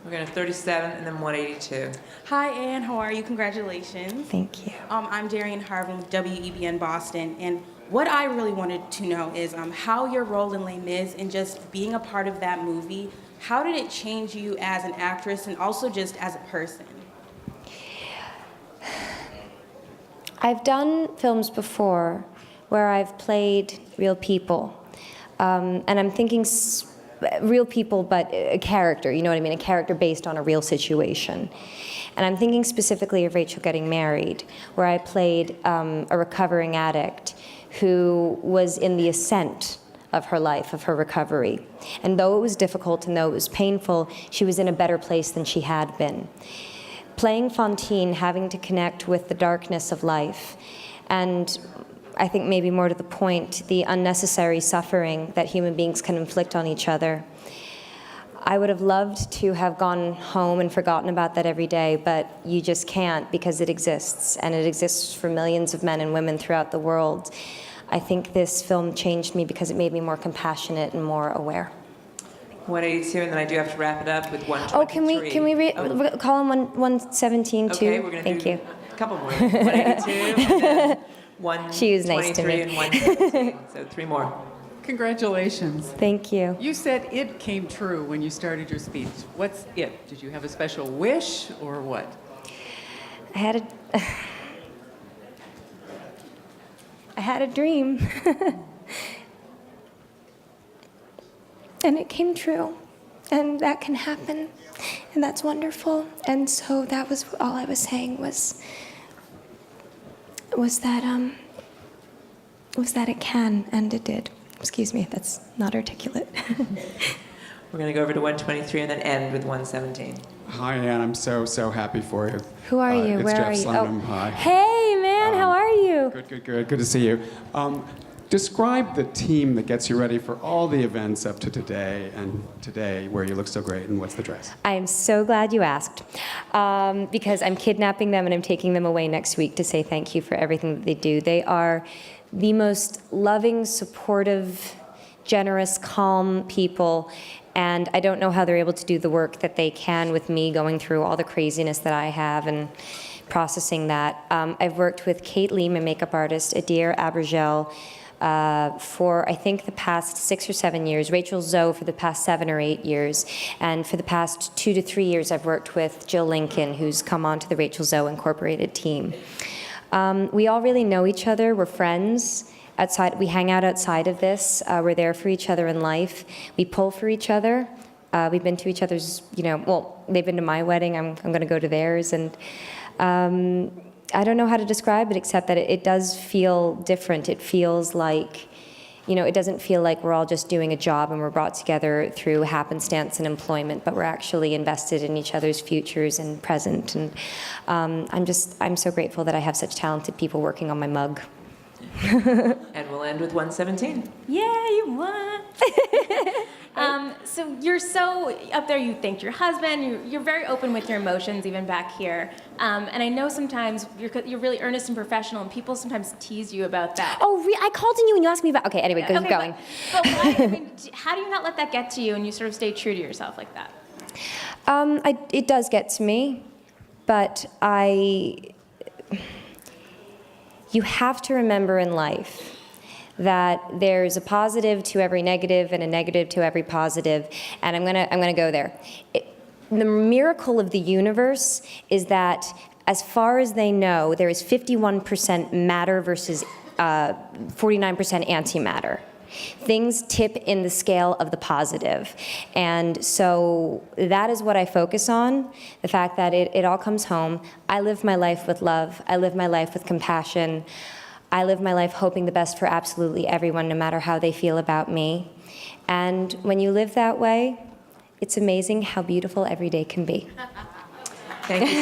We're going to 37 and then 182. Hi, Anne. How are you? Congratulations. Thank you. I'm Darian Harvin with WEBN Boston, and what I really wanted to know is how your role in Les Mis and just being a part of that movie, how did it change you as an actress and also just as a person? I've done films before where I've played real people, and I'm thinking real people, but a character, you know what I mean? A character based on a real situation. And I'm thinking specifically of Rachel Getting Married, where I played a recovering addict who was in the ascent of her life, of her recovery. And though it was difficult and though it was painful, she was in a better place than she had been. Playing Fantine, having to connect with the darkness of life, and I think maybe more to the point, the unnecessary suffering that human beings can inflict on each other. I would have loved to have gone home and forgotten about that every day, but you just can't because it exists, and it exists for millions of men and women throughout the world. I think this film changed me because it made me more compassionate and more aware. 182, and then I do have to wrap it up with 123. Oh, can we call him 117 too? Okay, we're going to Thank do you. a couple more. 182, and then 123 She was nice to me. and 117. So 3 more. Congratulations. Thank you. You said it came true when you started your speech. What's it? Did you have a special wish or what? I had a dream. And it came true. And that can happen. And that's wonderful. And so that was all I was saying was that it can, and it did. Excuse me, that's not articulate. We're going to go over to 123 and then end with 117. Hi, Ann. I'm so happy for you. Who are you? It's Where Jeff are you? Slenham. Oh. Hi. Hey, man, how are you? Good to see you. Describe the team that gets you ready for all the events up to today and today where you look so great, and what's the dress? I am so glad you asked, because I'm kidnapping them and I'm taking them away next week to say thank you for everything that they do. They are the most loving, supportive, generous, calm people, and I don't know how they're able to do the work that they can with me going through all the craziness that I have and processing that. I've worked with Kate Lee, my makeup artist, Adair Abergel, for I think the past 6 or 7 years, Rachel Zoe for the past 7 or 8 years, and for the past 2 to 3 years I've worked with Jill Lincoln, who's come onto the Rachel Zoe Incorporated team. We all really know each other, we're friends. We hang out outside of this, we're there for each other in life, we pull for each other. We've been to each other's, well, they've been to my wedding, I'm gonna go to theirs, and I don't know how to describe it except that it does feel different. It feels like, it doesn't feel like we're all just doing a job and we're brought together through happenstance and employment, but we're actually invested in each other's futures and present. And I'm so grateful that I have such talented people working on my mug. And we'll end with 117. Yeah, you won. So you're so up there, you thanked your husband, you're very open with your emotions even back here. And I know sometimes you're really earnest and professional and people sometimes tease you about that. Oh, I called on you and you asked me about, okay, anyway, keep going. But why, how do you not let that get to you and you sort of stay true to yourself like that? It does get to me, but you have to remember in life that there's a positive to every negative and a negative to every positive, and I'm gonna go there. The miracle of the universe is that as far as they know, there is 51% matter versus 49% antimatter. Things tip in the scale of the positive. And so that is what I focus on, the fact that it all comes home. I live my life with love. I live my life with compassion. I live my life hoping the best for absolutely everyone, no matter how they feel about me. And when you live that way, it's amazing how beautiful every day can be. Thank you.